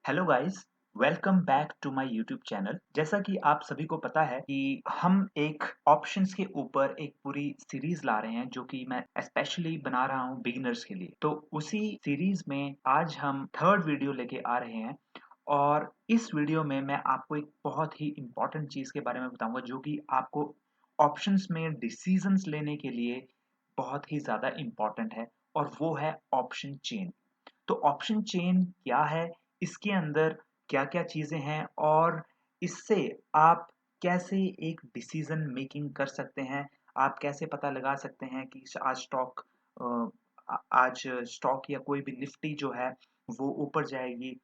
Hello guys, welcome back to my YouTube channel. जैसा कि आप सभी को पता है कि हम एक ऑप्शंस के ऊपर एक पूरी सीरीज ला रहे हैं जो कि मैं स्पेशली बना रहा हूं बिगिनर्स के लिए। तो उसी सीरीज में आज हम थर्ड वीडियो लेके आ रहे हैं और इस वीडियो में मैं आपको एक बहुत ही इम्पोर्टेंट चीज के बारे में बताऊंगा जो कि आपको ऑप्शंस में डिसीजंस लेने के लिए बहुत ही ज्यादा इम्पोर्टेंट है और वो है ऑप्शन चेन। तो ऑप्शन चेन क्या है, इसके अंदर क्या-क्या चीज़ें हैं और इससे आप कैसे एक डिसीजन मेकिंग कर सकते हैं। आप कैसे पता लगा सकते हैं कि आज आज स्टॉक या कोई भी निफ्टी जो है वो ऊपर जाएगी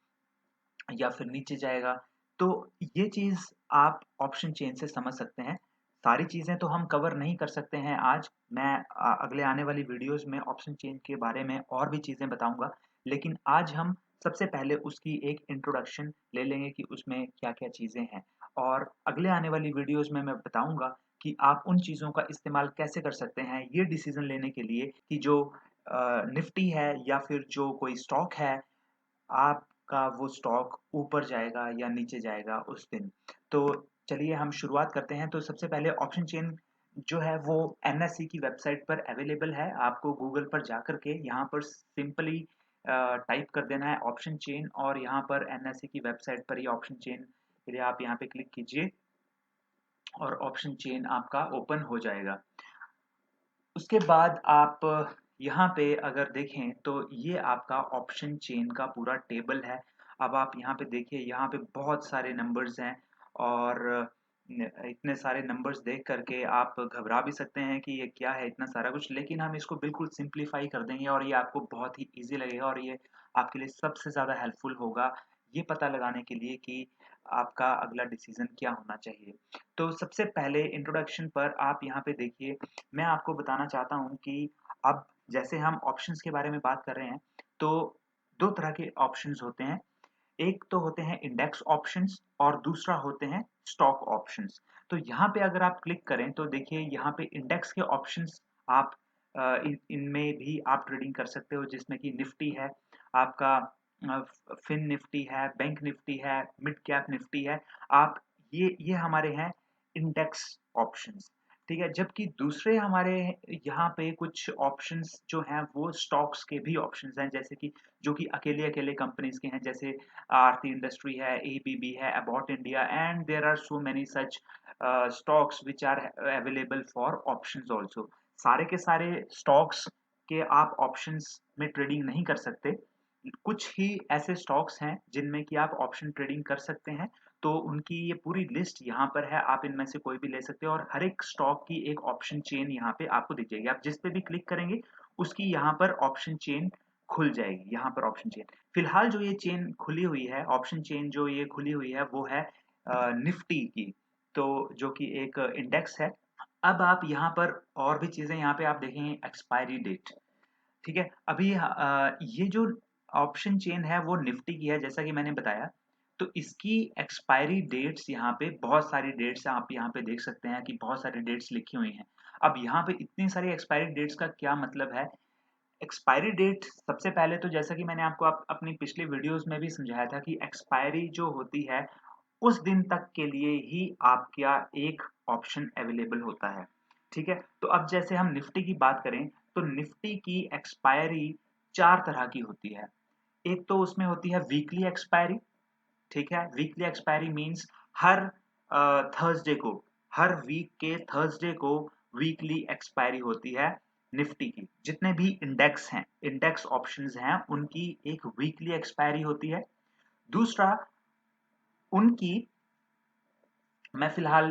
या फिर नीचे जाएगा। तो ये चीज़ आप ऑप्शन चेन से समझ सकते हैं। सारी चीज़ें तो हम कवर नहीं कर सकते हैं आज। मैं अगले आने वाली वीडियोज़ में ऑप्शन चेन के बारे में और भी चीज़ें बताऊँगा। लेकिन आज हम सबसे पहले उसकी एक इंट्रोडक्शन ले लेंगे कि उसमें क्या-क्या चीज़ें हैं। और अगले आने वाली वीडियोज़ में मैं बताऊँगा कि आप उन चीज़ों का इस्तेमाल कैसे कर सकते हैं ये डिसीज़न लेने के लिए कि जो निफ्टी है या फिर जो कोई स्टॉक है, आपका वो स्टॉक ऊपर जाएगा या नीचे जाएगा उस दिन। तो चलिए हम शुरुआत करते हैं। तो सबसे पहले ऑप्शन चेन जो है वो एनएसई की वेबसाइट पर अवेलेबल है। आपको गूगल पर जाकर के यहाँ पर सिंपली टाइप कर देना है ऑप्शन चेन और यहाँ पर एनएसई की वेबसाइट पर ये ऑप्शन चेन के लिए आप यहाँ पे क्लिक कीजिए और ऑप्शन चेन आपका ओपन हो जाएगा। उसके बाद आप यहाँ पे अगर देखें तो ये आपका ऑप्शन चेन का पूरा टेबल है। अब आप यहाँ पे देखिए, यहाँ पे बहुत सारे नंबर्स हैं और इतने सारे नंबर्स देख करके आप घबरा भी सकते हैं कि ये क्या है इतना सारा कुछ, लेकिन हम इसको बिल्कुल सिंप्लीफाई कर देंगे और ये आपको बहुत ही ईज़ी लगेगा और ये आपके लिए सबसे ज़्यादा हेल्पफुल होगा, ये पता लगाने के लिए कि आपका अगला डिसीज़न क्या होना चाहिए। तो सबसे पहले इंट्रोडक्शन पर आप यहाँ पे देखिए, मैं आपको बताना चाहता हूँ कि अब जैसे हम ऑप्शंस के बारे में बात कर रहे हैं, तो 2 तरह के ऑप्शंस होते हैं। एक तो होते हैं इंडेक्स ऑप्शंस और दूसरा होते हैं स्टॉक ऑप्शंस। तो यहाँ पे अगर आप क्लिक करें तो देखिए यहाँ पे इंडेक्स के ऑप्शंस आप इनमें भी आप ट्रेडिंग कर सकते हो, जिसमें कि निफ्टी है, आपका फिन निफ्टी है, बैंक निफ्टी है, मिड कैप निफ्टी है। आप ये हमारे हैं इंडेक्स ऑप्शंस। ठीक है? जबकि दूसरे हमारे यहाँ पे कुछ ऑप्शंस जो हैं वो स्टॉक्स के भी ऑप्शंस हैं, जैसे कि जो कि अकेले-अकेले कंपनीज़ के हैं, जैसे आरती इंडस्ट्री है, एबीबी है, Abbott India and there are so many such stocks which are available for options also। सारे के सारे स्टॉक्स के आप ऑप्शंस में ट्रेडिंग नहीं कर सकते। कुछ ही ऐसे स्टॉक्स हैं जिनमें कि आप ऑप्शन ट्रेडिंग कर सकते हैं। तो उनकी ये पूरी लिस्ट यहाँ पर है, आप इनमें से कोई भी ले सकते हो और हर एक स्टॉक की एक ऑप्शन चेन यहाँ पे आपको दिख जाएगी। आप जिस पे भी क्लिक करेंगे उसकी यहाँ पर ऑप्शन चेन खुल जाएगी, यहाँ पर ऑप्शन चेन। फिलहाल जो ये चेन खुली हुई है, ऑप्शन चेन जो ये खुली हुई है वो है निफ्टी की, तो जो कि एक इंडेक्स है। अब आप यहाँ पर और भी चीज़ें यहाँ पे आप देखेंगे, एक्सपायरी डेट, ठीक है? अभी ये जो ऑप्शन चेन है वो निफ्टी की है जैसा कि मैंने बताया। तो इसकी एक्सपायरी डेट्स यहाँ पे बहुत सारी डेट्स आप यहाँ पे देख सकते हैं कि बहुत सारी डेट्स लिखी हुई हैं। अब यहाँ पे इतनी सारी एक्सपायरी डेट्स का क्या मतलब है? एक्सपायरी डेट सबसे पहले तो जैसा कि मैंने आपको अपनी पिछली वीडियोज़ में भी समझाया था कि एक्सपायरी जो होती है, उस दिन तक के लिए ही आपका एक ऑप्शन अवेलेबल होता है, ठीक है? तो अब जैसे हम निफ्टी की बात करें, तो निफ्टी की एक्सपायरी 4 तरह की होती है। एक तो उसमें होती है वीकली एक्सपायरी, ठीक है? वीकली एक्सपायरी मीन्स हर थर्सडे को, हर वीक के थर्सडे को वीकली एक्सपायरी होती है निफ्टी की। जितने भी इंडेक्स हैं, इंडेक्स ऑप्शंस हैं, उनकी एक वीकली एक्सपायरी होती है। दूसरा, उनकी, मैं फिलहाल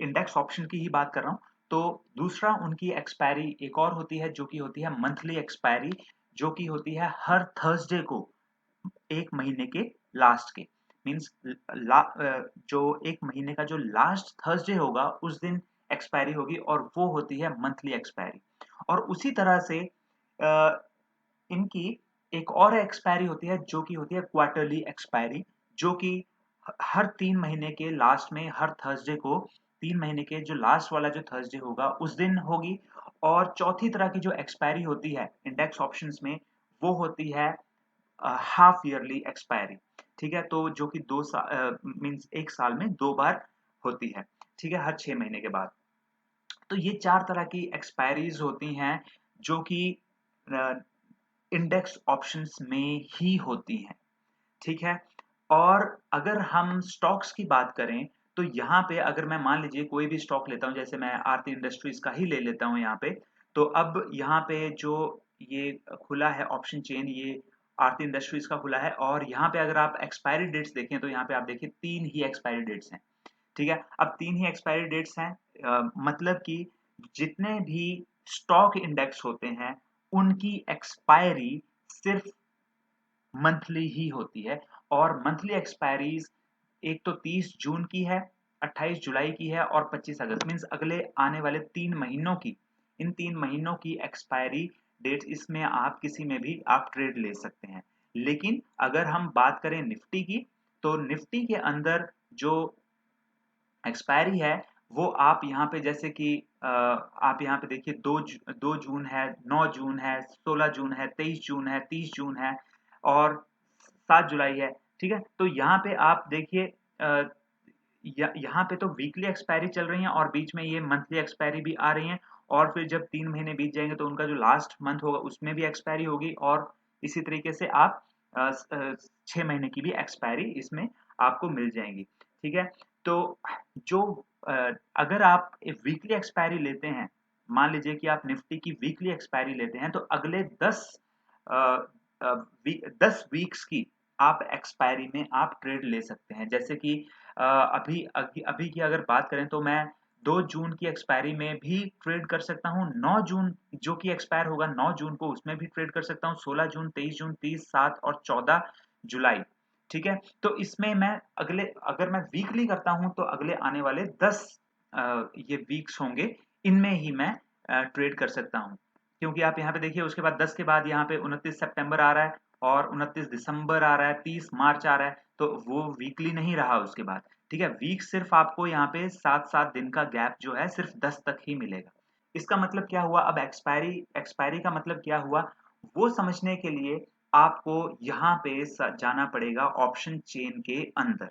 इंडेक्स ऑप्शन की ही बात कर रहा हूँ। तो दूसरा उनकी एक्सपायरी एक और होती है जो कि होती है मंथली एक्सपायरी, जो कि होती है हर थर्सडे को 1 महीने के लास्ट के। मीन्स जो 1 महीने का जो लास्ट थर्सडे होगा उस दिन एक्सपायरी होगी और वो होती है मंथली एक्सपायरी। और उसी तरह से इनकी एक और एक्सपायरी होती है जो कि होती है क्वार्टरली एक्सपायरी, जो कि हर 3 महीने के लास्ट में हर थर्सडे को, 3 महीने के जो लास्ट वाला जो थर्सडे होगा उस दिन होगी। और चौथी तरह की जो एक्सपायरी होती है इंडेक्स ऑप्शंस में, वो होती है हाफ ईयरली एक्सपायरी। ठीक है, तो जो कि 2 साल मीन्स 1 साल में 2 बार होती है, ठीक है, हर 6 महीने के बाद। तो ये 4 तरह की एक्सपायरीज होती हैं जो कि इंडेक्स ऑप्शंस में ही होती हैं, ठीक है। और अगर हम स्टॉक्स की बात करें तो यहाँ पे अगर मैं मान लीजिए कोई भी स्टॉक लेता हूँ, जैसे मैं आरती इंडस्ट्रीज का ही ले लेता हूँ यहाँ पे, तो अब यहाँ पे जो ये खुला है ऑप्शन चेन, ये आरती इंडस्ट्रीज का खुला है, और यहाँ पे अगर आप एक्सपायरी डेट्स देखें तो यहाँ पे आप देखिए 3 ही एक्सपायरी डेट्स हैं, ठीक है। अब 3 ही एक्सपायरी डेट्स हैं, मतलब कि जितने भी स्टॉक इंडेक्स होते हैं उनकी एक्सपायरी सिर्फ मंथली ही होती है, और मंथली एक्सपायरीज एक तो 30 जून की है, 28 जुलाई की है और 25 अगस्त, मीन्स अगले आने वाले 3 महीनों की, इन 3 महीनों की एक्सपायरी डेट, इसमें आप किसी में भी आप ट्रेड ले सकते हैं। लेकिन अगर हम बात करें निफ्टी की, तो निफ्टी के अंदर जो एक्सपायरी है वो आप यहाँ पे जैसे कि आप यहाँ पे देखिए 2 जून है, 9 जून है, 16 जून है, 23 जून है, 30 जून है और 7 जुलाई है, ठीक है। तो यहाँ पे आप देखिए यहाँ पे तो वीकली एक्सपायरी चल रही है और बीच में ये मंथली एक्सपायरी भी आ रही है, और फिर जब 3 महीने बीत जाएंगे तो उनका जो लास्ट मंथ होगा उसमें भी एक्सपायरी होगी, और इसी तरीके से आप 6 महीने की भी एक्सपायरी इसमें आपको मिल जाएंगी, ठीक है। तो जो अ, अगर आप वीकली एक्सपायरी लेते हैं, मान लीजिए कि आप निफ्टी की वीकली एक्सपायरी लेते हैं, तो अगले 10 वीक्स की आप एक्सपायरी में आप ट्रेड ले सकते हैं। जैसे कि अभी की अगर बात करें तो मैं 2 जून की एक्सपायरी में भी ट्रेड कर सकता हूँ, 9 जून जो कि एक्सपायर होगा 9 जून को, उसमें भी ट्रेड कर सकता हूँ, 16 जून, 23 जून, 30, 7 और 14 जुलाई, ठीक है। तो इसमें मैं अगले, अगर मैं वीकली करता हूं तो अगले आने वाले 10 ये वीक्स होंगे, इनमें ही मैं ट्रेड कर सकता हूं, क्योंकि आप यहाँ पे देखिए उसके बाद 10 के बाद यहाँ पे 29 सितंबर आ रहा है और 29 दिसंबर आ रहा है, 30 मार्च आ रहा है, तो वो वीकली नहीं रहा उसके बाद, ठीक है। वीक सिर्फ आपको यहाँ पे 7-7 दिन का गैप जो है सिर्फ 10 तक ही मिलेगा। इसका मतलब क्या हुआ, अब एक्सपायरी एक्सपायरी का मतलब क्या हुआ, वो समझने के लिए आपको यहाँ पे जाना पड़ेगा ऑप्शन चेन के अंदर,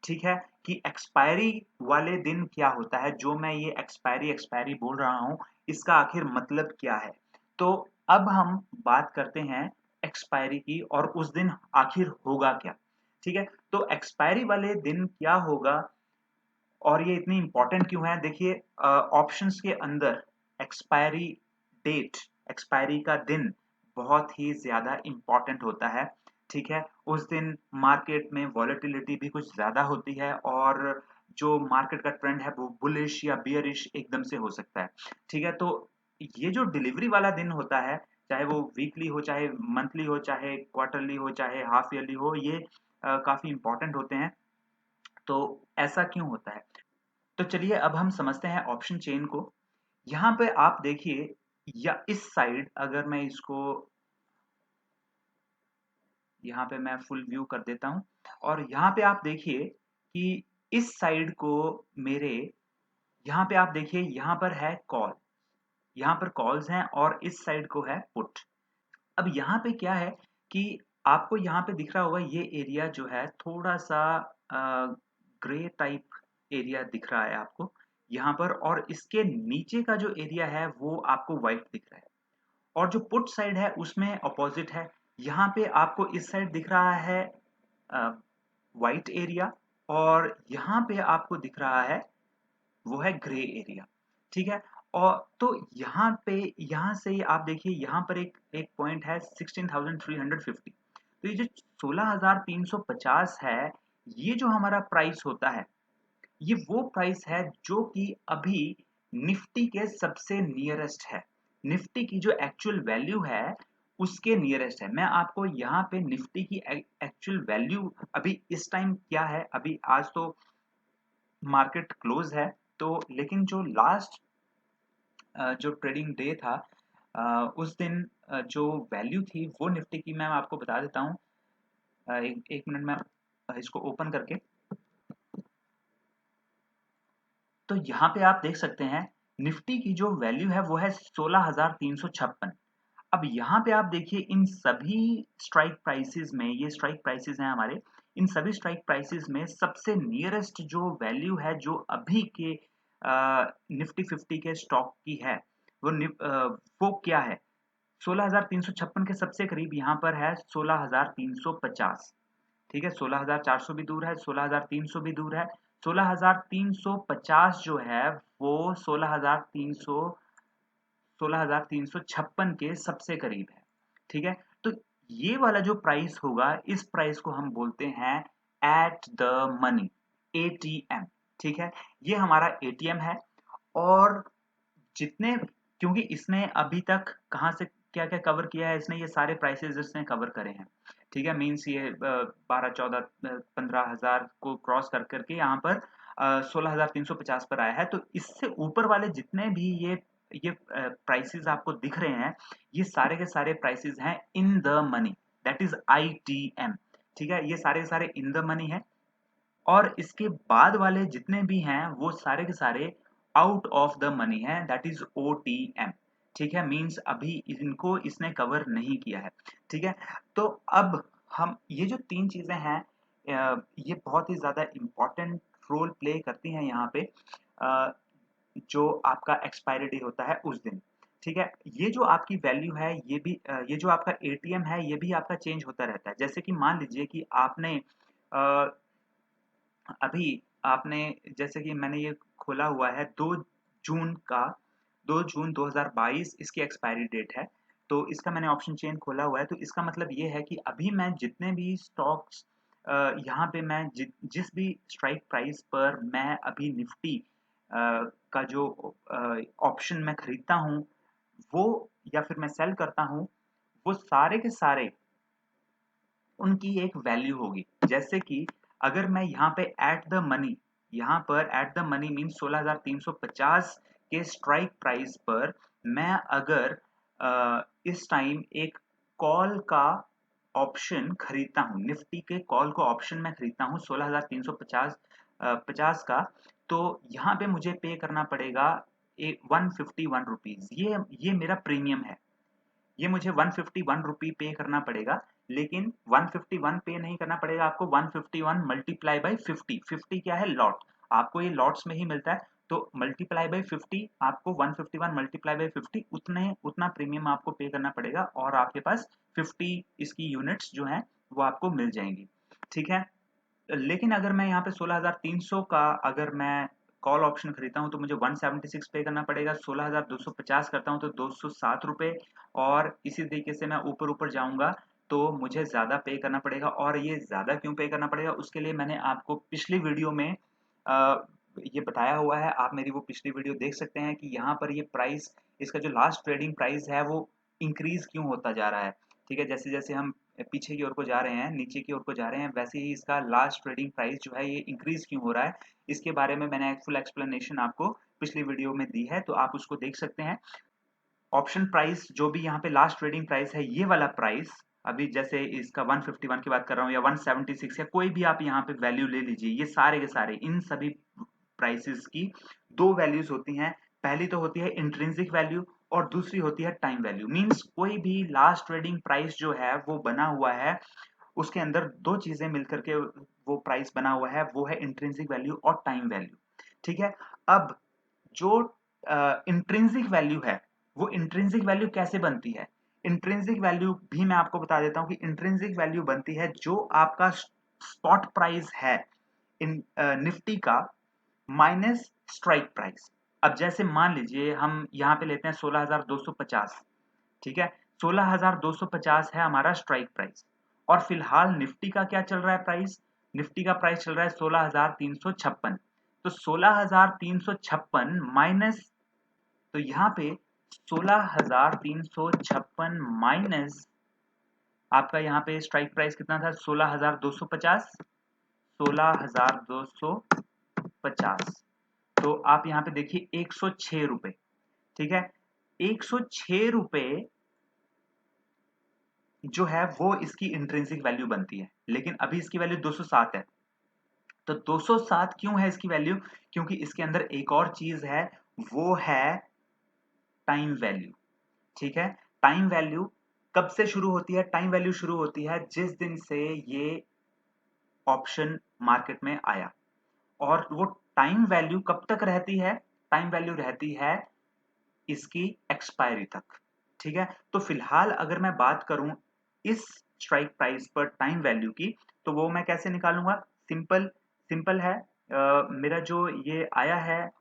ठीक है, कि एक्सपायरी वाले दिन क्या होता है, जो मैं ये एक्सपायरी एक्सपायरी बोल रहा हूँ इसका आखिर मतलब क्या है। तो अब हम बात करते हैं एक्सपायरी की, और उस दिन आखिर होगा क्या, ठीक है। तो एक्सपायरी वाले दिन क्या होगा और ये इतनी इंपॉर्टेंट क्यों है, देखिए ऑप्शंस के अंदर एक्सपायरी डेट, एक्सपायरी का दिन बहुत ही ज्यादा इंपॉर्टेंट होता है, ठीक है। उस दिन मार्केट में वॉलेटिलिटी भी कुछ ज्यादा होती है, और जो मार्केट का ट्रेंड है वो बुलिश या बियरिश एकदम से हो सकता है, ठीक है। तो ये जो डिलीवरी वाला दिन होता है, चाहे वो वीकली हो, चाहे मंथली हो, चाहे क्वार्टरली हो, चाहे हाफ ईयरली हो, ये काफी इंपॉर्टेंट होते हैं। तो ऐसा क्यों होता है, तो चलिए अब हम समझते हैं ऑप्शन चेन को। यहाँ पे आप देखिए, या इस साइड अगर मैं इसको यहाँ पे मैं फुल व्यू कर देता हूं, और यहाँ पे आप देखिए कि इस साइड को मेरे, यहाँ पे आप देखिए यहाँ पर है कॉल, यहाँ पर कॉल्स हैं, और इस साइड को है पुट। अब यहाँ पे क्या है कि आपको यहाँ पे दिख रहा होगा ये एरिया जो है थोड़ा सा ग्रे टाइप एरिया दिख रहा है आपको यहाँ पर, और इसके नीचे का जो एरिया है वो आपको व्हाइट दिख रहा है, और जो पुट साइड है उसमें अपोजिट है। यहाँ पे आपको इस साइड दिख रहा है व्हाइट एरिया, और यहाँ पे आपको दिख रहा है वो है ग्रे एरिया, ठीक है। और तो यहाँ पे, यहाँ से आप देखिए यहाँ पर एक एक पॉइंट है 16,350, तो ये जो 16,350 है, ये जो हमारा प्राइस होता है, ये वो प्राइस है जो कि अभी निफ्टी के सबसे नियरेस्ट है, निफ्टी की जो एक्चुअल वैल्यू है उसके नियरेस्ट है। मैं आपको यहाँ पे निफ्टी की एक्चुअल वैल्यू अभी इस टाइम क्या है, अभी आज तो मार्केट क्लोज है, तो लेकिन जो लास्ट जो ट्रेडिंग डे था उस दिन जो वैल्यू थी वो निफ्टी की मैं आपको बता देता हूँ। एक मिनट में इसको ओपन करके, तो यहाँ पे आप देख सकते हैं निफ्टी की जो वैल्यू है वो है 16,356। अब यहाँ पे आप देखिए इन सभी स्ट्राइक प्राइसेस में, ये स्ट्राइक प्राइसेस हैं हमारे, इन सभी स्ट्राइक प्राइसेस में सबसे नियरेस्ट जो वैल्यू है जो अभी के निफ्टी 50 के स्टॉक की है वो क्या है? 16,356 के सबसे करीब यहाँ पर है 16,350। ठीक है, 16,400 भी दूर है, 16,300 भी दूर है। 16,350 जो है वो 16,356 के सबसे करीब है। ठीक है, तो ये वाला जो प्राइस होगा, इस प्राइस को हम बोलते हैं एट द मनी, एटीएम। ठीक है, ये हमारा एटीएम है। और जितने, क्योंकि इसने अभी तक कहाँ से क्या क्या कवर किया है, इसने ये सारे प्राइसेस इसने कवर करे हैं। ठीक है, मीन्स ये 12, 14, 15 हजार को क्रॉस कर करके यहाँ पर 16,350 पर आया है। तो इससे ऊपर वाले जितने भी ये प्राइसेस आपको दिख रहे हैं, ये सारे के सारे प्राइसेस हैं in the money, that is ITM. ठीक है, ये सारे के सारे इन द मनी है। और इसके बाद वाले जितने भी हैं वो सारे के सारे आउट ऑफ द मनी है, दैट इज ओटीएम। ठीक है, मींस अभी इनको इसने कवर नहीं किया है। ठीक है, तो अब हम ये जो तीन चीजें हैं ये बहुत ही ज्यादा इंपॉर्टेंट रोल प्ले करती हैं यहाँ पे, जो आपका एक्सपायरी डे होता है उस दिन। ठीक है, ये जो आपकी वैल्यू है ये भी ये जो आपका एटीएम है ये भी आपका चेंज होता रहता है। जैसे कि मान लीजिए कि आपने अभी आपने, जैसे कि मैंने ये खोला हुआ है 2 जून का, 2 जून 2022 इसकी एक्सपायरी डेट है। तो इसका मैंने ऑप्शन चेन खोला हुआ है, तो इसका मतलब ये है कि अभी मैं जितने भी स्टॉक्स यहाँ पे मैं जिस भी स्ट्राइक प्राइस पर मैं अभी निफ्टी का जो ऑप्शन मैं खरीदता हूँ वो, या फिर मैं सेल करता हूँ, वो सारे के सारे उनकी एक वैल्यू होगी। जैसे कि अगर मैं यहाँ पे एट द मनी, यहाँ पर एट द मनी मीन 16,350 के स्ट्राइक प्राइस पर मैं अगर इस टाइम एक कॉल का ऑप्शन खरीदता हूँ, निफ्टी के कॉल को ऑप्शन में खरीदता हूँ 16,350 50 का, तो यहाँ पे मुझे पे करना पड़ेगा 151 रुपीज। ये मेरा प्रीमियम है, ये मुझे 151 रुपी पे करना पड़ेगा। लेकिन 151 पे नहीं करना पड़ेगा आपको, 151 मल्टीप्लाई बाई 50। 50 क्या है? लॉट। आपको ये लॉट्स में ही मिलता है, तो मल्टीप्लाई बाई 50, आपको 151 मल्टीप्लाई बाई 50 उतना प्रीमियम आपको पे करना पड़ेगा और आपके पास 50 इसकी यूनिट्स जो हैं वो आपको मिल जाएंगी। ठीक है, लेकिन अगर मैं यहाँ पे 16,300 का अगर मैं कॉल ऑप्शन खरीदता हूँ तो मुझे 176 पे करना पड़ेगा। 16,250 करता हूँ तो 207 रुपए। और इसी तरीके से मैं ऊपर ऊपर जाऊंगा तो मुझे ज्यादा पे करना पड़ेगा। और ये ज्यादा क्यों पे करना पड़ेगा उसके लिए मैंने आपको पिछली वीडियो में ये बताया हुआ है। आप मेरी वो पिछली वीडियो देख सकते हैं कि यहाँ पर ये प्राइस, इसका जो लास्ट ट्रेडिंग प्राइस है वो इंक्रीज क्यों होता जा रहा है। ठीक है, जैसे जैसे हम पीछे की ओर को जा रहे हैं, नीचे की ओर को जा रहे हैं, वैसे ही इसका लास्ट ट्रेडिंग प्राइस जो है ये इंक्रीज क्यों हो रहा है, इसके बारे में मैंने एक फुल एक्सप्लेनेशन आपको पिछली वीडियो में दी है, तो आप उसको देख सकते हैं। ऑप्शन प्राइस जो भी यहाँ पे लास्ट ट्रेडिंग प्राइस है, ये वाला प्राइस अभी जैसे इसका 151 की बात कर रहा हूँ या 176 या कोई भी आप यहाँ पे वैल्यू ले लीजिए, ये सारे के सारे इन सभी प्राइसेस की दो वैल्यूज होती हैं। पहली तो होती है इंट्रिंसिक वैल्यू और दूसरी होती है टाइम वैल्यू। मींस कोई भी लास्ट ट्रेडिंग प्राइस जो है वो बना हुआ है, उसके अंदर दो चीजें मिलकर के वो प्राइस बना हुआ है, वो है इंट्रिंसिक वैल्यू और टाइम वैल्यू। ठीक है, अब जो इंट्रिंसिक वैल्यू है वो इंट्रिंसिक वैल्यू कैसे बनती है? इंट्रिंसिक वैल्यू भी मैं आपको बता देता हूँ कि इंट्रिंसिक वैल्यू बनती है जो आपका स्पॉट प्राइस है इन निफ्टी का माइनस स्ट्राइक प्राइस। अब जैसे मान लीजिए हम यहाँ पे लेते हैं 16,250। ठीक है, 16,250 है हमारा स्ट्राइक प्राइस और फिलहाल निफ्टी का क्या चल रहा है प्राइस? निफ्टी का प्राइस चल रहा है 16,356। तो 16,356 माइनस, तो यहाँ पे 16,356 माइनस आपका यहाँ पे स्ट्राइक प्राइस कितना था? 16,250। 16,250, तो आप यहाँ पे देखिए 106 रुपए। ठीक है, 106 रुपए जो है वो इसकी इंट्रिंसिक वैल्यू बनती है, लेकिन अभी इसकी वैल्यू 207 है। तो 207 क्यों है इसकी वैल्यू? क्योंकि इसके अंदर एक और चीज है, वो है टाइम वैल्यू। ठीक है, टाइम वैल्यू कब से शुरू होती है? टाइम वैल्यू शुरू होती है जिस दिन से ये ऑप्शन मार्केट में आया, और वो टाइम वैल्यू कब तक रहती है? टाइम वैल्यू रहती है इसकी एक्सपायरी तक। ठीक है, तो फिलहाल अगर मैं बात करूं इस स्ट्राइक प्राइस पर टाइम वैल्यू की, तो वो मैं कैसे निकालूंगा? सिंपल सिंपल है। मेरा जो ये आया है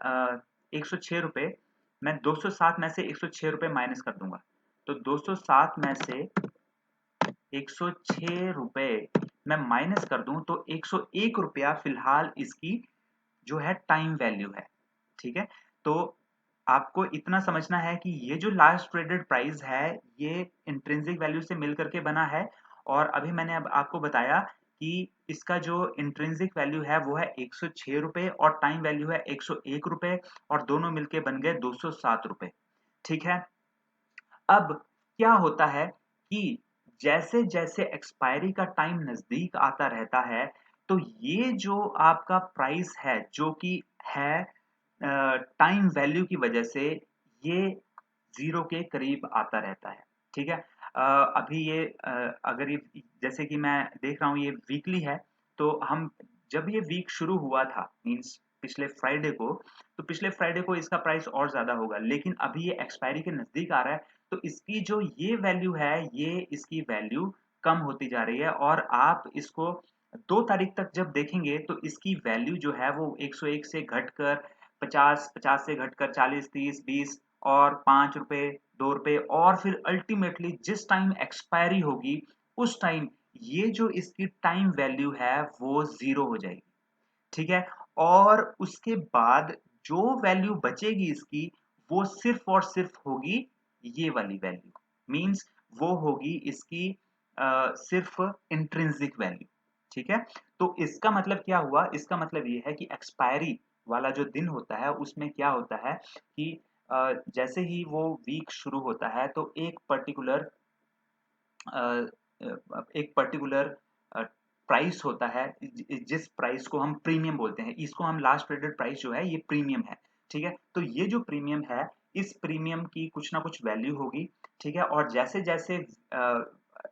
106 रुपये, मैं 207 में से 106 रुपये माइनस कर दूंगा। तो 207 में से 106 रुपये मैं माइनस कर दूं तो 101 रुपया फिलहाल इसकी जो है टाइम वैल्यू है। ठीक है, तो आपको इतना समझना है कि ये जो लास्ट ट्रेडेड प्राइस है ये इंट्रिंसिक वैल्यू से मिल करके बना है, और अभी मैंने अब आपको बताया कि इसका जो इंट्रिंसिक वैल्यू है वो है 106 रुपये और टाइम वैल्यू है 101 रुपये, और दोनों मिलके बन गए 207 रुपये। ठीक है, अब क्या होता है कि जैसे जैसे एक्सपायरी का टाइम नजदीक आता रहता है, तो ये जो आपका प्राइस है जो कि है टाइम वैल्यू की वजह से, ये जीरो के करीब आता रहता है। ठीक है, अभी ये अगर ये जैसे कि मैं देख रहा हूँ ये वीकली है, तो हम जब ये वीक शुरू हुआ था मींस पिछले फ्राइडे को, तो पिछले फ्राइडे को इसका प्राइस और ज्यादा होगा, लेकिन अभी ये एक्सपायरी के नजदीक आ रहा है, तो इसकी जो ये वैल्यू है ये इसकी वैल्यू कम होती जा रही है, और आप इसको 2 तारीख तक जब देखेंगे तो इसकी वैल्यू जो है वो 101 से घटकर 50, 50 से घटकर 40, 30, 20 और 5 रुपए, 2 रुपए, और फिर अल्टीमेटली जिस टाइम एक्सपायरी होगी उस टाइम ये जो इसकी टाइम वैल्यू है वो जीरो हो जाएगी। ठीक है, और उसके बाद जो वैल्यू बचेगी इसकी, वो सिर्फ और सिर्फ होगी ये वाली वैल्यू, मींस वो होगी इसकी सिर्फ इंट्रिंसिक वैल्यू। ठीक है, तो इसका मतलब क्या हुआ? इसका मतलब ये है कि एक्सपायरी वाला जो दिन होता है उसमें क्या होता है कि जैसे ही वो वीक शुरू होता है तो एक पर्टिकुलर प्राइस होता है, जिस प्राइस को हम प्रीमियम बोलते हैं, इसको हम लास्ट ट्रेडेड प्राइस जो है ये प्रीमियम है। ठीक है, तो ये जो प्रीमियम है इस प्रीमियम की कुछ ना कुछ वैल्यू होगी। ठीक है, और जैसे जैसे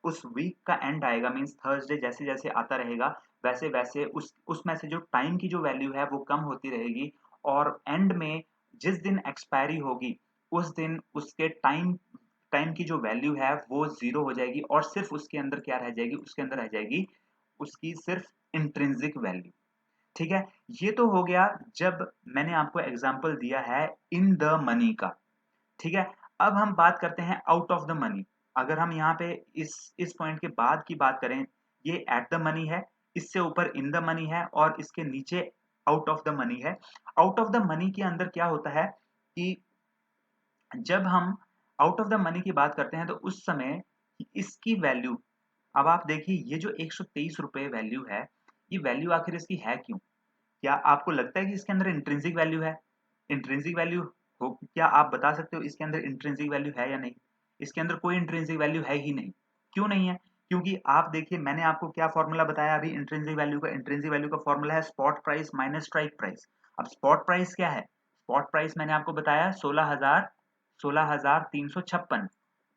उस वीक का एंड आएगा मींस थर्सडे जैसे जैसे आता रहेगा, वैसे वैसे उसमें से जो टाइम की जो वैल्यू है वो कम होती रहेगी, और एंड में जिस दिन एक्सपायरी होगी उस दिन उसके टाइम टाइम की जो वैल्यू है वो जीरो हो जाएगी, और सिर्फ उसके अंदर क्या रह जाएगी? उसके अंदर रह जाएगी उसकी सिर्फ इंट्रिंसिक वैल्यू। ठीक है, ये तो हो गया जब मैंने आपको एग्जांपल दिया है इन द मनी का। ठीक है, अब हम बात करते हैं आउट ऑफ द मनी। अगर हम यहाँ पे इस पॉइंट के बाद की बात करें, ये एट द मनी है, इससे ऊपर इन द मनी है, और इसके नीचे आउट ऑफ द मनी है। आउट ऑफ द मनी के अंदर क्या होता है कि जब हम आउट ऑफ द मनी की बात करते हैं तो उस समय इसकी वैल्यू, अब आप देखिए ये जो 123 रुपये वैल्यू है, ये वैल्यू आखिर इसकी है क्यों? क्या आपको लगता है कि इसके अंदर इंट्रिंसिक वैल्यू है? इंट्रिंसिक वैल्यू हो, क्या आप बता सकते हो इसके अंदर इंट्रिंसिक वैल्यू है या नहीं? इसके अंदर कोई इंट्रिंसिक वैल्यू है ही नहीं। क्यों नहीं है? क्योंकि आप देखिए मैंने आपको क्या फॉर्मूला बताया अभी इंट्रिंसिक वैल्यू का। इंट्रिंसिक वैल्यू का फॉर्मूला है spot price minus strike price. अब स्पॉट प्राइस क्या है? स्पॉट प्राइस मैंने आपको बताया 16,356।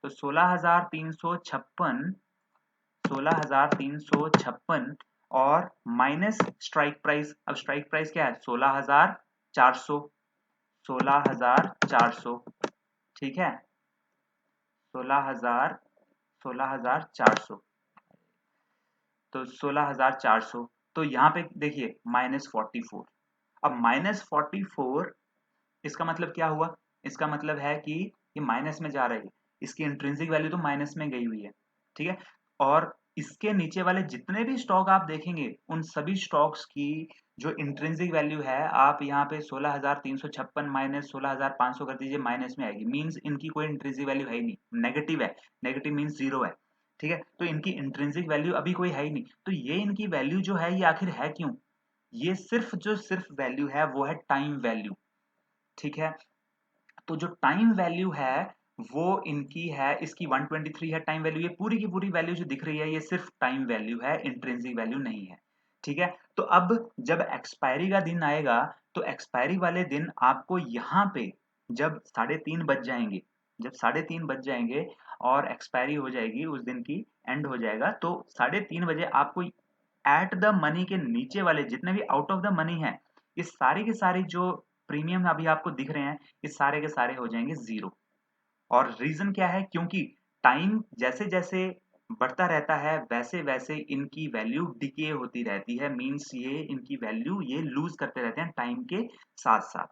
तो 16,356 और माइनस स्ट्राइक प्राइस। अब स्ट्राइक प्राइस क्या है? 16,400। 16,400। ठीक है, 16,000, 16,400, तो 16,400। तो यहाँ पे देखिए -44। अब -44 इसका मतलब क्या हुआ? इसका मतलब है कि ये माइनस में जा रही है, इसकी इंट्रिंसिक वैल्यू तो माइनस में गई हुई है। ठीक है, और इसके नीचे वाले जितने भी स्टॉक आप देखेंगे उन सभी स्टॉक्स की जो इंट्रिंसिक वैल्यू है, आप यहाँ पे 16,356 माइनस 16,500 कर दीजिए, माइनस में आएगी, मींस इनकी कोई इंट्रिंसिक वैल्यू है ही नहीं, नेगेटिव है। नेगेटिव मींस जीरो है। ठीक है, तो इनकी इंट्रिंसिक वैल्यू अभी कोई है ही नहीं, तो ये इनकी वैल्यू जो है ये आखिर है क्यों? ये सिर्फ वैल्यू है वो है टाइम वैल्यू। ठीक है, तो जो टाइम वैल्यू है वो इनकी है, इसकी 123 है टाइम वैल्यू। ये पूरी की पूरी वैल्यू जो दिख रही है ये सिर्फ टाइम वैल्यू है, इंट्रिंसिक वैल्यू नहीं है। ठीक है, तो अब जब एक्सपायरी का दिन आएगा तो एक्सपायरी वाले दिन आपको यहाँ पे जब 3:30 बज जाएंगे, जब 3:30 बज जाएंगे और एक्सपायरी हो जाएगी उस दिन की, एंड हो जाएगा, तो 3:30 बजे आपको एट द मनी के नीचे वाले जितने भी आउट ऑफ द मनी है, ये सारे के सारे जो प्रीमियम अभी आपको दिख रहे हैं, ये सारे के सारे हो जाएंगे जीरो। और रीजन क्या है? क्योंकि टाइम जैसे जैसे बढ़ता रहता है वैसे वैसे इनकी वैल्यू डिके होती रहती है, मींस ये इनकी वैल्यू ये लूज करते रहते हैं टाइम के साथ साथ।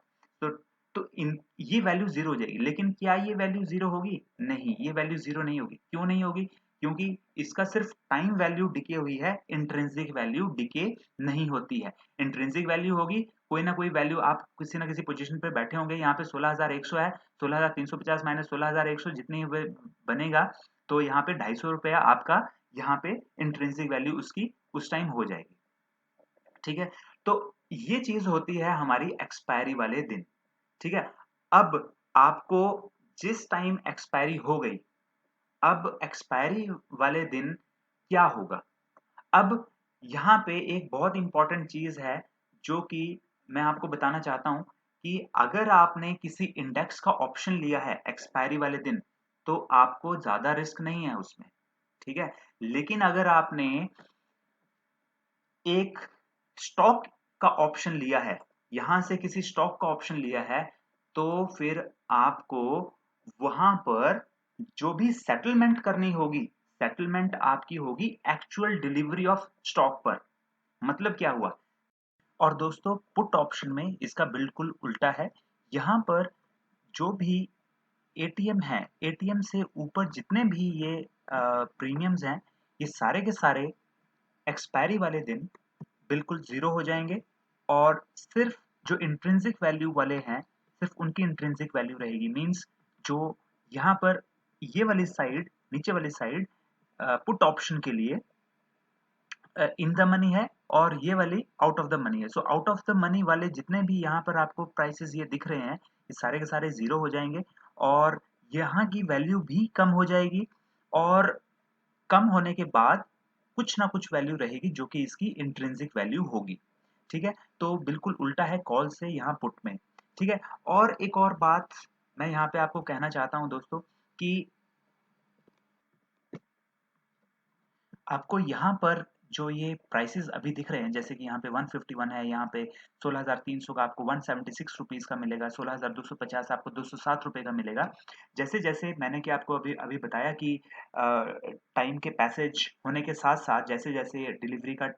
तो इन ये वैल्यू जीरो हो जाएगी। लेकिन क्या ये वैल्यू जीरो होगी? नहीं, ये वैल्यू जीरो नहीं होगी। क्यों नहीं होगी? क्योंकि इसका सिर्फ टाइम वैल्यू डिके हुई है, इंट्रिंसिक वैल्यू डिके नहीं होती है। इंट्रिंसिक वैल्यू होगी, कोई ना कोई वैल्यू आप किसी ना किसी पोजीशन पे बैठे होंगे, यहाँ पे 16,100 है, 16,350 माइनस 16,100 जितनी बनेगा, तो यहाँ पे 250 रुपया आपका यहाँ पे इंट्रिंसिक वैल्यू उसकी उस टाइम हो जाएगी। ठीक है, तो ये चीज होती है हमारी एक्सपायरी वाले दिन। ठीक है, अब आपको जिस टाइम एक्सपायरी हो गई, अब एक्सपायरी वाले दिन क्या होगा? अब यहाँ पे एक बहुत इंपॉर्टेंट चीज है जो कि मैं आपको बताना चाहता हूं कि अगर आपने किसी इंडेक्स का ऑप्शन लिया है एक्सपायरी वाले दिन, तो आपको ज्यादा रिस्क नहीं है उसमें। ठीक है, लेकिन अगर आपने एक स्टॉक का ऑप्शन लिया है, यहां से किसी स्टॉक का ऑप्शन लिया है, तो फिर आपको वहां पर जो भी सेटलमेंट करनी होगी, सेटलमेंट आपकी होगी एक्चुअल डिलीवरी ऑफ स्टॉक पर। मतलब क्या हुआ? और दोस्तों पुट ऑप्शन में इसका बिल्कुल उल्टा है। यहां पर जो भी एटीएम है, एटीएम से ऊपर जितने भी ये प्रीमियम्स हैं, ये सारे के सारे एक्सपायरी वाले दिन बिल्कुल जीरो हो जाएंगे। और सिर्फ जो इंट्रिंसिक वैल्यू वाले हैं, सिर्फ उनकी इंट्रिंसिक वैल्यू रहेगी। मींस जो यहाँ पर ये वाली साइड, नीचे वाली साइड पुट ऑप्शन के लिए इन द मनी है, और ये वाली आउट ऑफ द मनी है। So out of the money वाले जितने भी यहाँ पर आपको प्राइसेस ये दिख रहे हैं, ये सारे के सारे जीरो हो जाएंगे, और यहाँ की वैल्यू भी कम हो जाएगी। और कम होने के बाद कुछ ना कुछ वैल्यू रहेगी जो कि इसकी इंट्रिंसिक वैल्यू होगी। ठीक है, तो बिल्कुल उल्टा है कॉल से यहाँ पुट में। ठीक है, और एक और बात मैं यहाँ पे आपको कहना चाहता हूँ दोस्तों कि आपको यहाँ पर जो ये प्राइसेस अभी दिख रहे हैं, जैसे कि यहाँ पे 151 है, यहाँ पे 16,300 का आपको 176 रुपीज का मिलेगा, 16,250 आपको 207 रुपए का मिलेगा। जैसे जैसे मैंने कि आपको अभी अभी बताया कि टाइम के पैसेज होने के साथ साथ जैसे जैसे डिलीवरी का,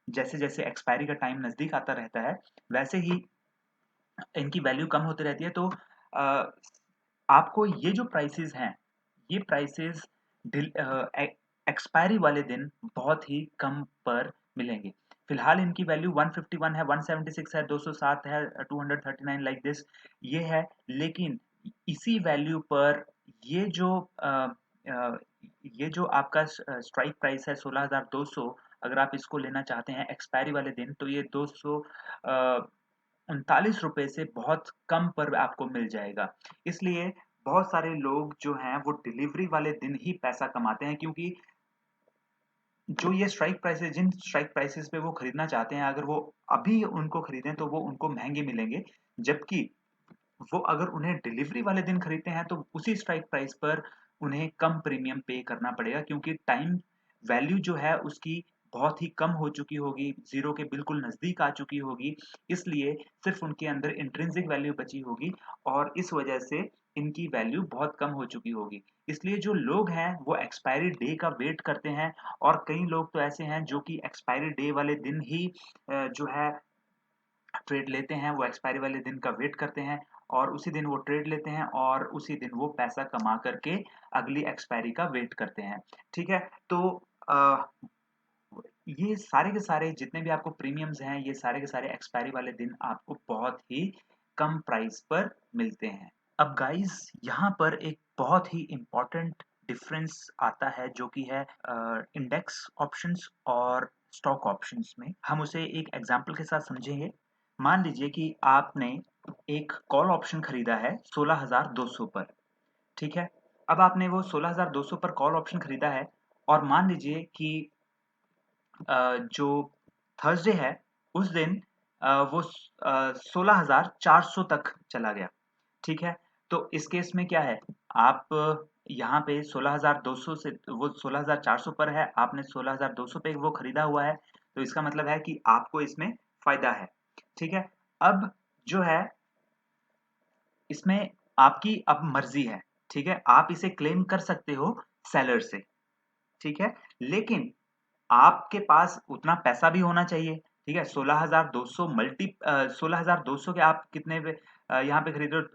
जैसे जैसे एक्सपायरी का टाइम नजदीक आता रहता है, वैसे ही इनकी वैल्यू कम होती रहती है। तो अ, आपको ये जो प्राइसेस हैं, ये प्राइसेस एक्सपायरी वाले दिन बहुत ही कम पर मिलेंगे। फिलहाल इनकी वैल्यू 151 है, 176 है, 207 है, 239 लाइक दिस ये है। लेकिन इसी वैल्यू पर ये जो अ, ये जो आपका स्ट्राइक प्राइस है 16,200, अगर आप इसको लेना चाहते हैं एक्सपायरी वाले दिन, तो ये 239 रुपए से बहुत कम पर आपको मिल जाएगा। इसलिए बहुत सारे लोग जो हैं वो डिलीवरी वाले दिन ही पैसा कमाते हैं, क्योंकि जो ये स्ट्राइक प्राइसेस, जिन स्ट्राइक प्राइसेस पे वो खरीदना चाहते हैं, अगर वो अभी उनको खरीदें तो वो उनको महंगे मिलेंगे। जबकि वो अगर उन्हें डिलीवरी वाले दिन खरीदते हैं तो उसी स्ट्राइक प्राइस पर उन्हें कम प्रीमियम पे करना पड़ेगा, क्योंकि टाइम वैल्यू जो है उसकी बहुत ही कम हो चुकी होगी, जीरो के बिल्कुल नजदीक आ चुकी होगी। इसलिए सिर्फ उनके अंदर इंट्रिंसिक वैल्यू बची होगी, और इस वजह से इनकी वैल्यू बहुत कम हो चुकी होगी। इसलिए जो लोग हैं वो एक्सपायरी डे का वेट करते हैं, और कई लोग तो ऐसे हैं जो कि एक्सपायरी डे वाले दिन ही जो है ट्रेड लेते हैं, वो एक्सपायरी वाले दिन का वेट करते हैं, और उसी दिन वो ट्रेड लेते हैं, और उसी दिन वो पैसा कमा करके अगली एक्सपायरी का वेट करते हैं। ठीक है, तो ये सारे के सारे जितने भी आपको प्रीमियम्स हैं, ये सारे के सारे एक्सपायरी वाले दिन आपको बहुत ही कम प्राइस पर मिलते हैं। अब गाइस यहाँ पर एक बहुत ही इम्पोर्टेंट डिफरेंस आता है जो कि है इंडेक्स ऑप्शंस और स्टॉक ऑप्शंस में। हम उसे एक एग्जांपल के साथ समझेंगे। मान लीजिए कि आपने एक कॉल ऑप्शन खरीदा है 16,200 पर। ठीक है, अब आपने वो 16,200 पर कॉल ऑप्शन खरीदा है, और मान लीजिए कि जो थर्सडे है उस दिन वो 16,400 तक चला गया। ठीक है, तो इस केस में क्या है, आप यहाँ पे 16,200 से वो 16,400 पर है, आपने 16,200 पे वो खरीदा हुआ है, तो इसका मतलब है कि आपको इसमें फायदा है। ठीक है, अब जो है इसमें आपकी अब मर्जी है। ठीक है, आप इसे क्लेम कर सकते हो सेलर से। ठीक है, लेकिन आपके पास उतना पैसा भी होना चाहिए। ठीक है, 16,200 16,200 के आप कितने पे यहाँ पे खरीद रहे हो,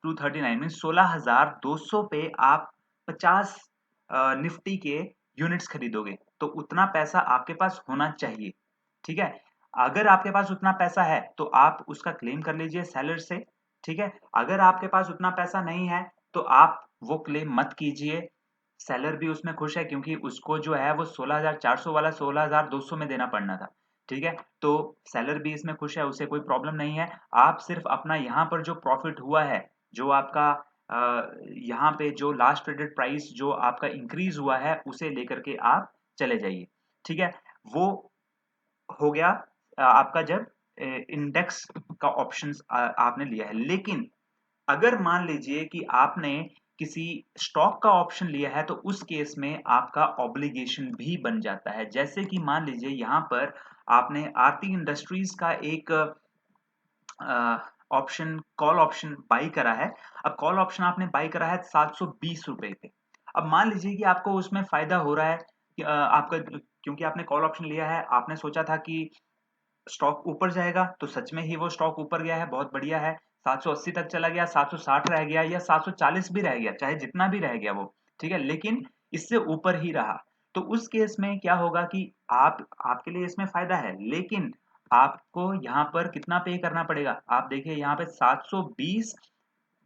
239 मीन 16,200 पे आप 50 निफ्टी के यूनिट्स खरीदोगे, तो उतना पैसा आपके पास होना चाहिए। ठीक है, अगर आपके पास उतना पैसा है तो आप उसका क्लेम कर लीजिए सेलर से। ठीक है, अगर आपके पास उतना पैसा नहीं है तो आप वो क्लेम मत कीजिए। सेलर भी उसमें खुश है क्योंकि उसको जो है वो 16,400 वाला 16,200 में देना पड़ना था। ठीक है, तो सेलर भी इसमें खुश है, उसे कोई प्रॉब्लम नहीं है। आप सिर्फ अपना यहाँ पर जो प्रॉफिट हुआ है, जो आपका यहाँ पे जो लास्ट ट्रेडेड प्राइस जो आपका इंक्रीज हुआ है उसे लेकर के आप चले जाइए। ठीक है, वो हो गया आपका जब इंडेक्स का ऑप्शंस आपने लिया है। लेकिन अगर मान लीजिए कि आपने किसी स्टॉक का ऑप्शन लिया है तो उस केस में आपका ऑब्लिगेशन भी बन जाता है। जैसे कि मान लीजिए यहाँ पर आपने आरती इंडस्ट्रीज का एक ऑप्शन कॉल ऑप्शन बाई करा है। अब कॉल ऑप्शन आपने बाई करा है 720 रुपए पे। अब मान लीजिए कि आपको उसमें फायदा हो रहा है कि आपका क्योंकि आपने कॉल ऑप्शन लिया है, आपने सोचा था कि स्टॉक ऊपर जाएगा, तो सच में ही वो स्टॉक ऊपर गया है, बहुत बढ़िया है। 780 तक चला गया, 760 रह गया या 740 भी रह गया, चाहे जितना भी रह गया वो, ठीक है, लेकिन इससे ऊपर ही रहा। तो उस केस में क्या होगा कि आपके लिए इसमें फायदा है, लेकिन आपको यहाँ पर कितना पे करना पड़ेगा? आप देखिए यहाँ पे 720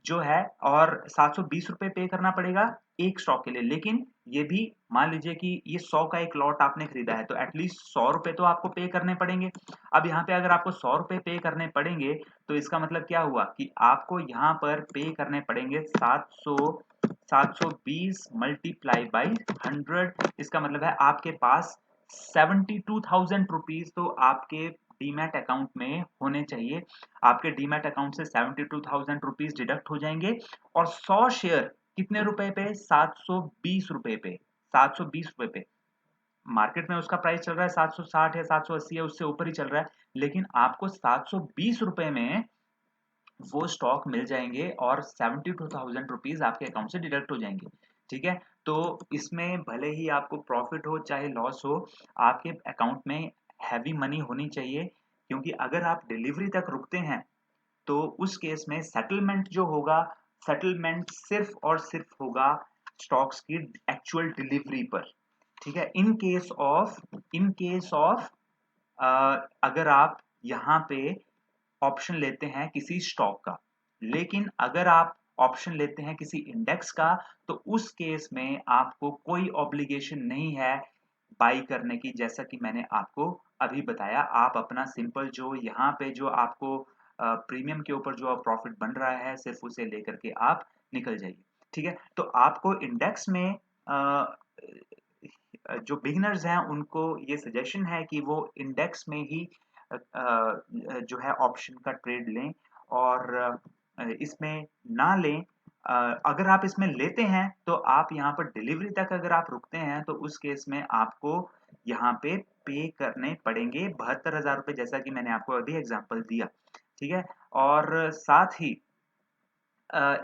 जो है और 720 रुपए पे करना पड़ेगा एक स्टॉक के लिए। लेकिन ये भी मान लीजिए कि ये 100 का एक लॉट आपने खरीदा है तो एटलीस्ट 100 रुपए तो आपको पे करने पड़ेंगे। अब यहाँ पे अगर आपको 100 रुपए पे करने पड़ेंगे तो इसका मतलब क्या हुआ कि आपको यहाँ पर पे करने पड़ेंगे 720 मल्टीप्लाई बाई 100। इसका मतलब है आपके पास 72,000 रुपीज तो आपके डीमैट अकाउंट में होने चाहिए। आपके डीमैट अकाउंट से 72,000 रुपीज डिडक्ट हो जाएंगे और 100 शेयर कितने रुपए पे? 720 रुपए पे। 720 रुपए पे मार्केट में उसका प्राइस चल रहा है 760 या 780 है, उससे ऊपर ही चल रहा है, लेकिन आपको 720 रुपए में वो स्टॉक मिल जाएंगे और 72,000 रुपीज आपके अकाउंट से डिडक्ट हो जाएंगे। ठीक है, तो इसमें भले ही आपको प्रॉफिट हो चाहे लॉस हो, आपके अकाउंट में हैवी मनी होनी चाहिए, क्योंकि अगर आप डिलीवरी तक रुकते हैं तो उस केस में सेटलमेंट जो होगा, सेटलमेंट सिर्फ और सिर्फ होगा स्टॉक्स की एक्चुअल डिलीवरी पर। ठीक है, इन केस ऑफ अगर आप यहाँ पे ऑप्शन लेते हैं किसी स्टॉक का, लेकिन अगर आप ऑप्शन लेते हैं किसी इंडेक्स का तो उस केस में आपको कोई ऑब्लिगेशन नहीं है बाई करने की। जैसा कि मैंने आपको अभी बताया, आप अपना सिंपल जो यहाँ पे जो आपको प्रीमियम के ऊपर जो प्रॉफिट बन रहा है सिर्फ उसे लेकर के आप निकल जाइए। ठीक है, तो आपको इंडेक्स में जो बिगिनर्स हैं उनको ये सजेशन है कि वो इंडेक्स में ही जो है ऑप्शन का ट्रेड लें और इसमें ना लें। अगर आप इसमें लेते हैं तो आप यहाँ पर डिलीवरी तक अगर आप रुकते हैं तो उस केस में आपको यहाँ पे करने पड़ेंगे 72,000 रुपए, जैसा कि मैंने आपको अभी एग्जांपल दिया। ठीक है, और साथ ही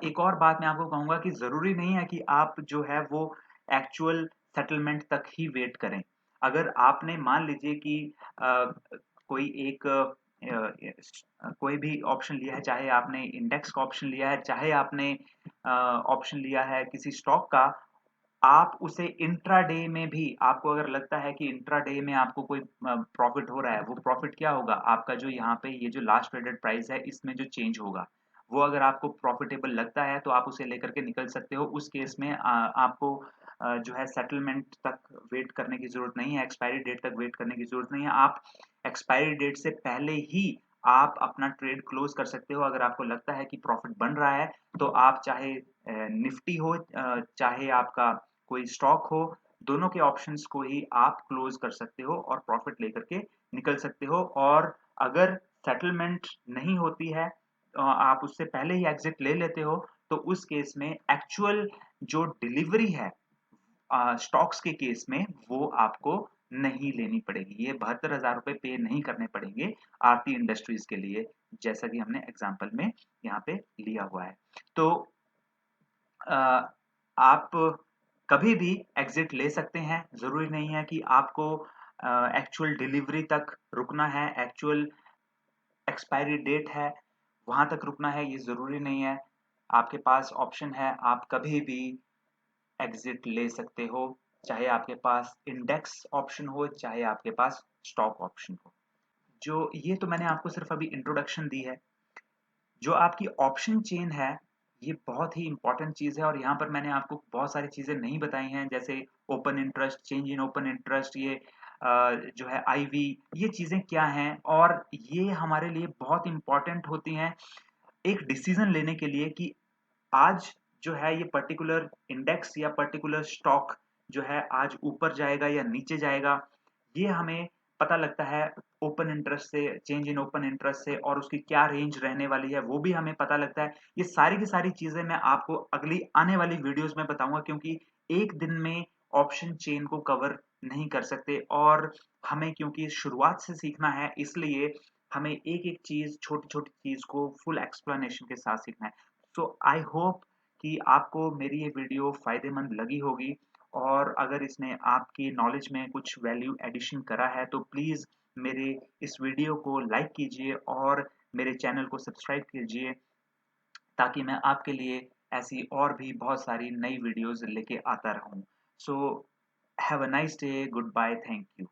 एक और बात मैं आपको कहूंगा कि जरूरी नहीं है कि आप जो है वो एक्चुअल सेटलमेंट तक ही वेट करें। अगर आपने मान लीजिए कि कोई एक कोई भी ऑप्शन लिया है, चाहे आपने इंडेक्स का ऑप्शन लिया है, चाहे आपने ऑप्शन लिया है किसी स्टॉक का, आप उसे इंट्राडे में भी आपको अगर लगता है कि इंट्राडे में आपको कोई प्रॉफिट हो रहा है, वो प्रॉफिट क्या होगा? आपका जो यहाँ पे ये जो लास्ट ट्रेडेड प्राइस है इसमें जो चेंज होगा, वो अगर आपको प्रॉफिटेबल लगता है तो आप उसे लेकर के निकल सकते हो। उस केस में आपको जो है सेटलमेंट तक वेट करने की जरूरत नहीं है, एक्सपायरी डेट तक वेट करने की जरूरत नहीं है। आप एक्सपायरी डेट से पहले ही आप अपना ट्रेड क्लोज कर सकते हो। अगर आपको लगता है कि प्रॉफिट बन रहा है तो आप चाहे निफ्टी हो चाहे आपका कोई स्टॉक हो, दोनों के ऑप्शंस को ही आप क्लोज कर सकते हो और प्रॉफिट लेकर के निकल सकते हो। और अगर सेटलमेंट नहीं होती है, आप उससे पहले ही एग्जिट ले लेते हो, तो उस केस में एक्चुअल जो डिलीवरी है स्टॉक्स के केस में वो आपको नहीं लेनी पड़ेगी। ये 72,000 रुपए पे नहीं करने पड़ेंगे आरती इंडस्ट्रीज के लिए, जैसा कि हमने एग्जाम्पल में यहाँ पे लिया हुआ है। तो आप कभी भी एग्जिट ले सकते हैं। जरूरी नहीं है कि आपको एक्चुअल डिलीवरी तक रुकना है, एक्चुअल एक्सपायरी डेट है वहां तक रुकना है, ये जरूरी नहीं है। आपके पास ऑप्शन है, आप कभी भी एग्जिट ले सकते हो, चाहे आपके पास इंडेक्स ऑप्शन हो, चाहे आपके पास स्टॉक ऑप्शन हो। जो ये तो मैंने आपको सिर्फ अभी इंट्रोडक्शन दी है। जो आपकी ऑप्शन चेन है, ये बहुत ही इंपॉर्टेंट चीज है, और यहाँ पर मैंने आपको बहुत सारी चीजें नहीं बताई हैं, जैसे open interest, change in open interest, ये जो है आईवी, ये चीजें क्या हैं, और ये हमारे लिए बहुत इंपॉर्टेंट होती हैं एक डिसीजन लेने के लिए कि आज जो है ये पर्टिकुलर इंडेक्स या पर्टिकुलर स्टॉक जो है आज ऊपर जाएगा या नीचे जाएगा। ये हमें पता लगता है ओपन इंटरेस्ट से, चेंज इन ओपन इंटरेस्ट से, और उसकी क्या रेंज रहने वाली है वो भी हमें पता लगता है। ये सारी की सारी चीजें मैं आपको अगली आने वाली वीडियोस में बताऊंगा, क्योंकि एक दिन में ऑप्शन चेन को कवर नहीं कर सकते, और हमें क्योंकि शुरुआत से सीखना है, इसलिए हमें एक एक चीज, छोटी छोटी चीज को फुल एक्सप्लेनेशन के साथ सीखना है। सो आई होप कि आपको मेरी ये वीडियो फायदेमंद लगी होगी, और अगर इसने आपकी नॉलेज में कुछ वैल्यू एडिशन करा है तो प्लीज़ मेरे इस वीडियो को लाइक कीजिए और मेरे चैनल को सब्सक्राइब कीजिए, ताकि मैं आपके लिए ऐसी और भी बहुत सारी नई वीडियोस लेके आता रहूं। So have a nice day, good bye, thank you.